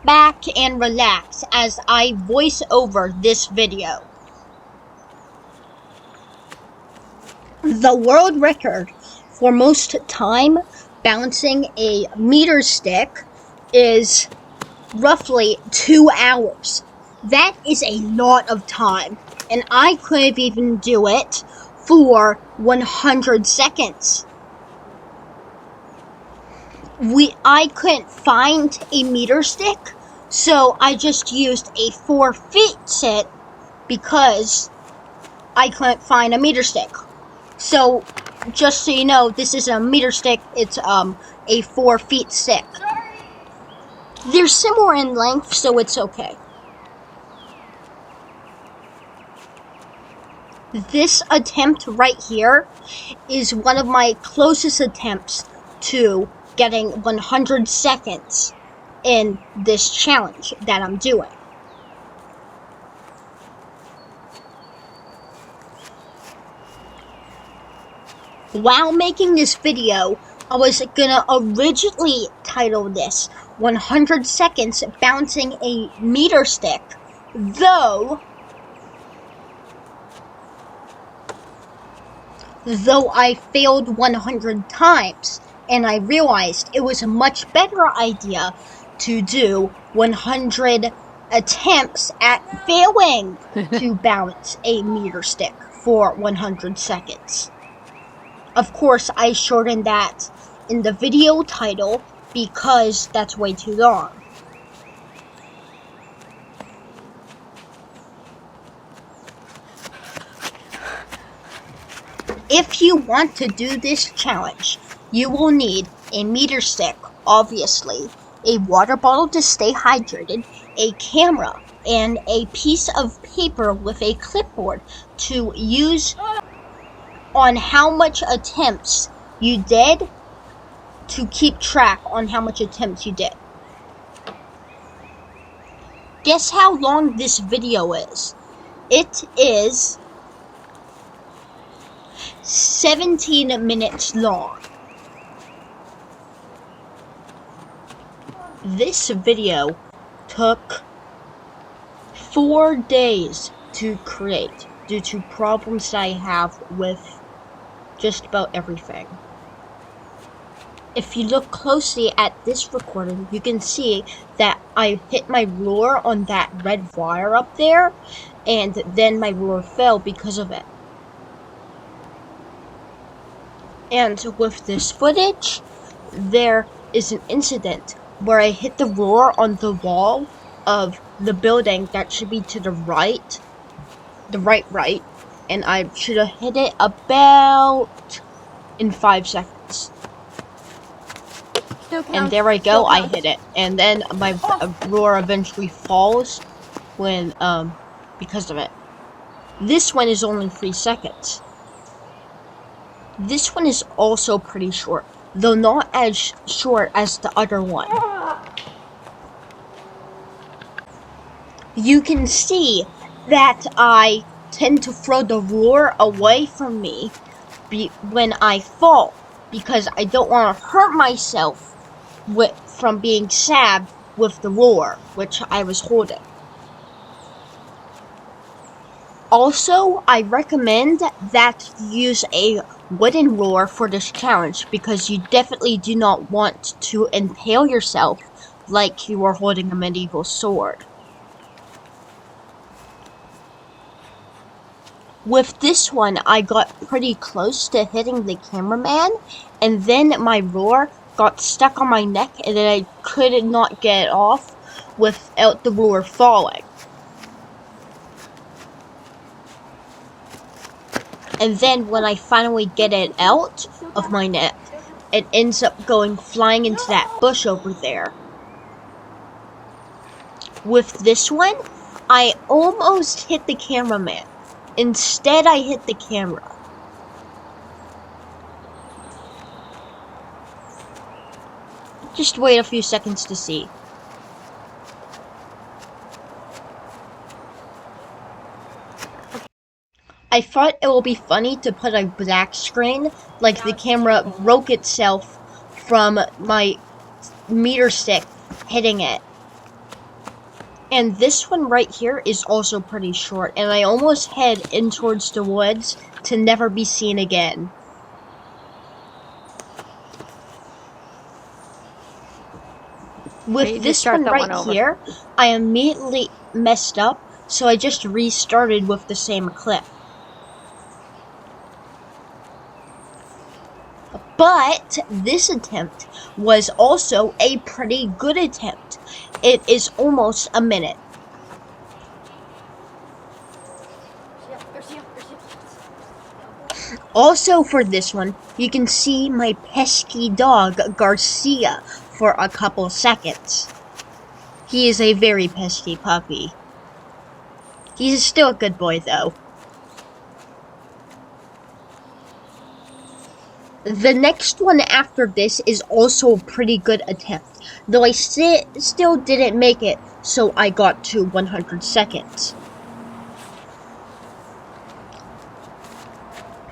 back and relax as I voice over this video. The world record for most time bouncing a meter stick is roughly 2 hours. That is a lot of time, and I couldn't even do it for 100 seconds. I couldn't find a meter stick, so I just used a 4 feet sit because I couldn't find a meter stick. So, just so you know, this is a meter stick. It's a 4 feet stick. They're similar in length, so it's okay. This attempt right here is one of my closest attempts to getting 100 seconds in this challenge that I'm doing. While making this video, I was gonna originally title this 100 seconds bouncing a meter stick, though I failed 100 times, and I realized it was a much better idea to do 100 attempts at failing to bounce a meter stick for 100 seconds. Of course, I shortened that in the video title because that's way too long. If you want to do this challenge, you will need a meter stick, obviously, a water bottle to stay hydrated, a camera, and a piece of paper with a clipboard to use on how much attempts you did, to keep track on how much attempts you did. Guess how long this video is? It is 17 minutes long. This video took 4 days to create due to problems that I have with just about everything. If you look closely at this recording, you can see that I hit my ruler on that red wire up there, and then my ruler fell because of it. And with this footage, there is an incident where I hit the ruler on the wall of the building that should be to the right, and I should have hit it about in 5 seconds. And there I go, I hit it, and then my ruler eventually falls when because of it. This one is only 3 seconds. This one is also pretty short, though not as short as the other one. You can see that I tend to throw the ruler away from me when I fall, because I don't want to hurt myself from being stabbed with the ruler, which I was holding. Also, I recommend that you use a wooden ruler for this challenge, because you definitely do not want to impale yourself like you are holding a medieval sword. With this one, I got pretty close to hitting the cameraman, and then my ruler got stuck on my neck, and then I could not get it off without the ruler falling. And then when I finally get it out of my neck, it ends up going flying into that bush over there. With this one, I almost hit the cameraman. Instead, I hit the camera. Just wait a few seconds to see. I thought it would be funny to put a black screen, like the camera broke itself from my meter stick hitting it. And this one right here is also pretty short, and I almost head in towards the woods to never be seen again. With this one right here, I immediately messed up, so I just restarted with the same clip. But this attempt was also a pretty good attempt. It is almost a minute. Also for this one, you can see my pesky dog, Garcia, for a couple seconds. He is a very pesky puppy. He's still a good boy though. The next one after this is also a pretty good attempt, though I still didn't make it, so I got to 100 seconds.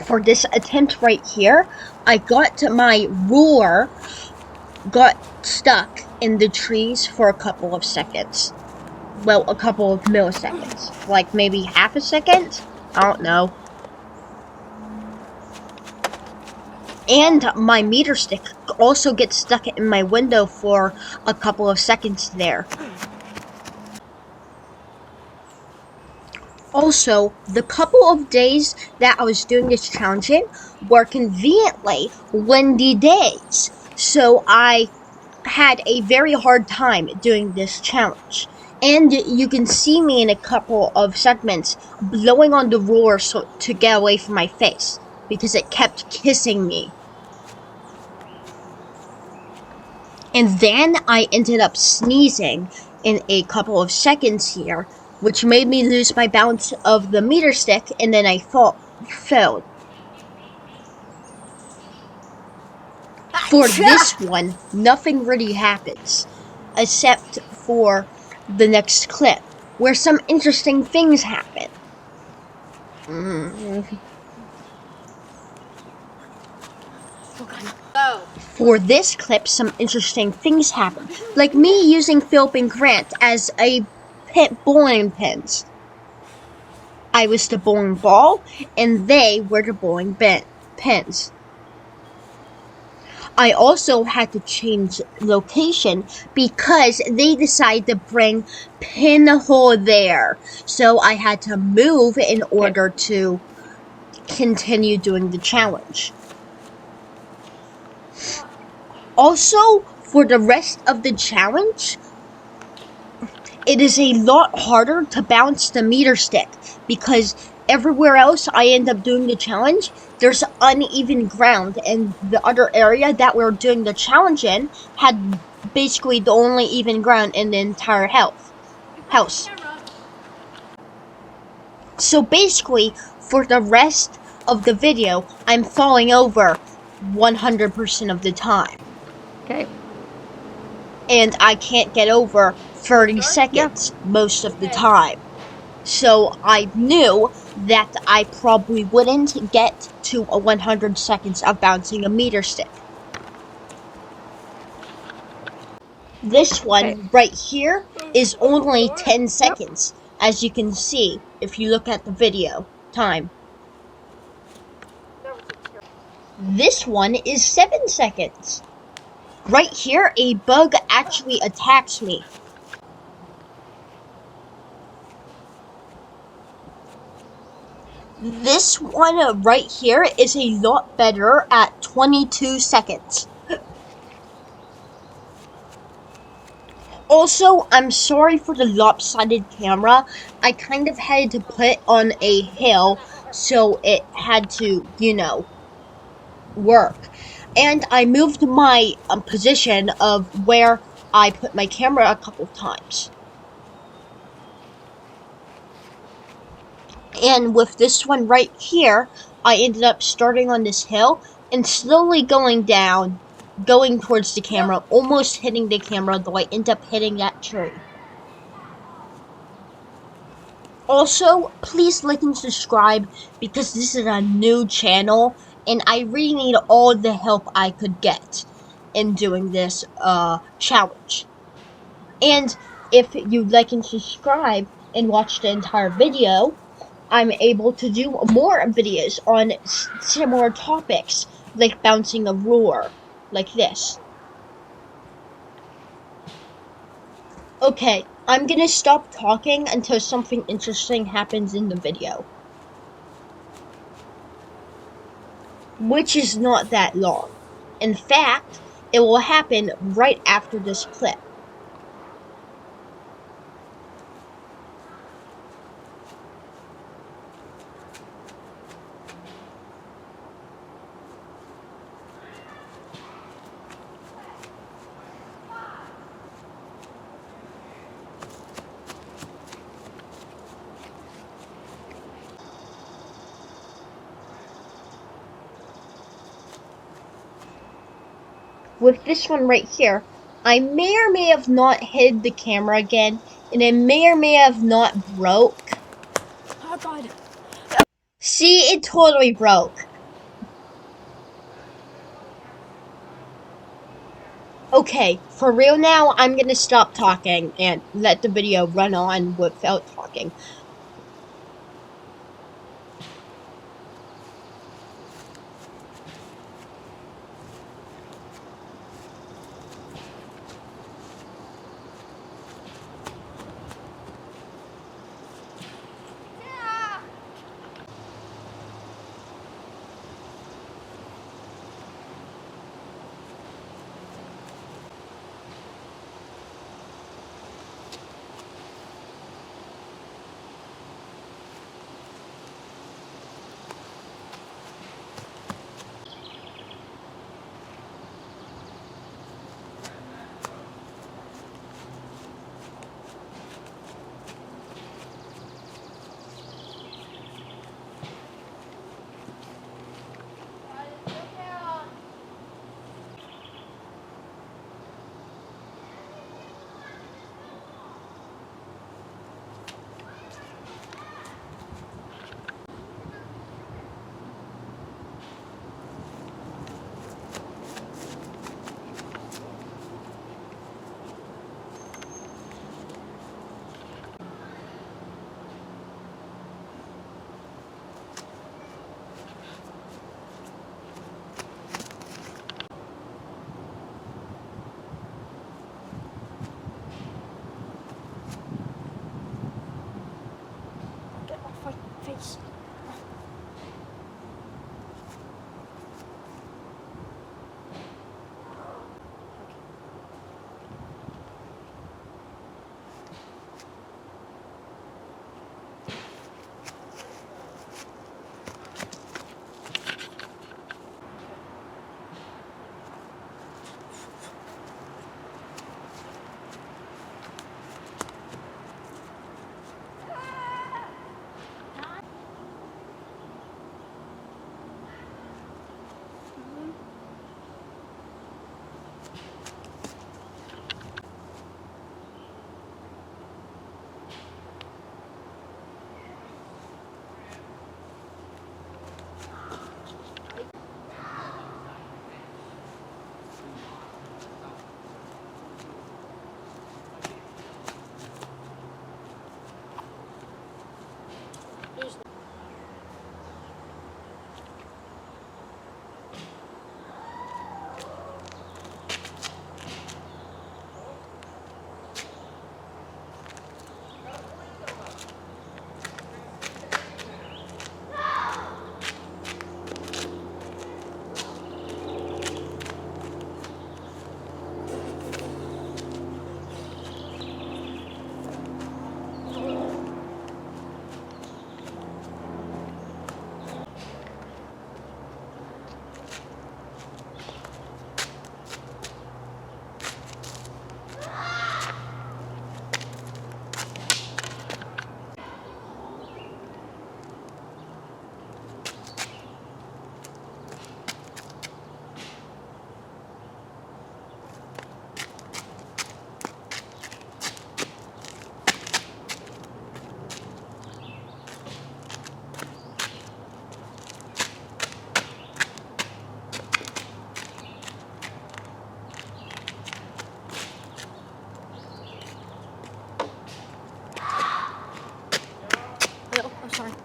For this attempt right here, I got my ruler got stuck in the trees for a couple of seconds. Well, a couple of milliseconds. Like maybe half a second? I don't know. And my meter stick also gets stuck in my window for a couple of seconds there. Also, the couple of days that I was doing this challenge in were conveniently windy days. So I had a very hard time doing this challenge. And you can see me in a couple of segments blowing on the roller to get away from my face, because it kept kissing me. And then I ended up sneezing in a couple of seconds here, which made me lose my balance of the meter stick, and then I fell. For this one, nothing really happens, except for the next clip, where some interesting things happen. For this clip, some interesting things happen, like me using Philip and Grant as a bowling pins. I was the bowling ball, and they were the bowling pins. I also had to change location because they decided to bring Pinhole there, so I had to move in order to continue doing the challenge. Also, for the rest of the challenge, it is a lot harder to bounce the meter stick, because everywhere else I end up doing the challenge, there's uneven ground, and the other area that we're doing the challenge in had basically the only even ground in the entire house. So basically, for the rest of the video, I'm falling over 100% of the time. Okay. And I can't get over 30 seconds most of the time. So I knew that I probably wouldn't get to 100 seconds of bouncing a meter stick. This one right here is only 10 seconds, as you can see if you look at the video time. This one is 7 seconds. Right here, a bug actually attacks me. This one right here is a lot better at 22 seconds. Also, I'm sorry for the lopsided camera. I kind of had to put it on a hill, so it had to, work. And I moved my position of where I put my camera a couple times. And with this one right here, I ended up starting on this hill and slowly going down, going towards the camera, almost hitting the camera, though I end up hitting that tree. Also, please like and subscribe, because this is a new channel, and I really need all the help I could get in doing this challenge. And if you like and subscribe and watch the entire video, I'm able to do more videos on similar topics, like bouncing a roar, like this. Okay, I'm gonna stop talking until something interesting happens in the video. Which is not that long. In fact, it will happen right after this clip. With this one right here, I may or may have not hid the camera again, and it may or may have not broke. Oh God. See, it totally broke. Okay, for real now, I'm gonna stop talking and let the video run on without talking.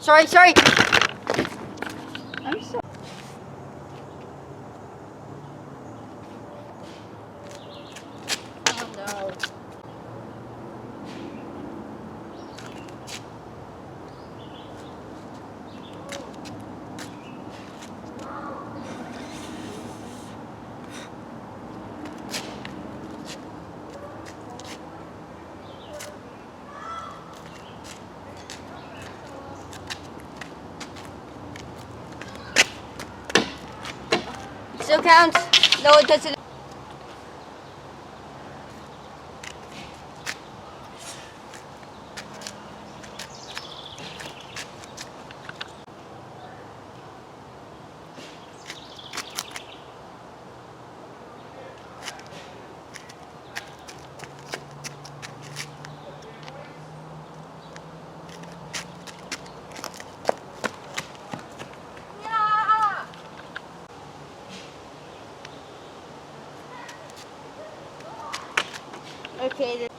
Sorry. I'm sorry. Oh no. Still counts. No, it doesn't. Okay. Then.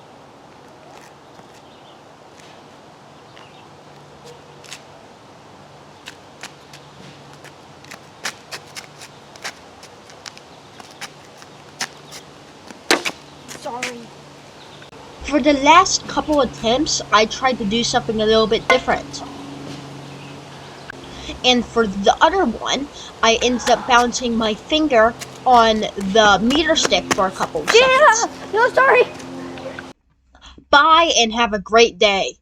Sorry. For the last couple attempts, I tried to do something a little bit different. And for the other one, I ended up bouncing my finger on the meter stick for a couple seconds. No, sorry. Bye and have a great day.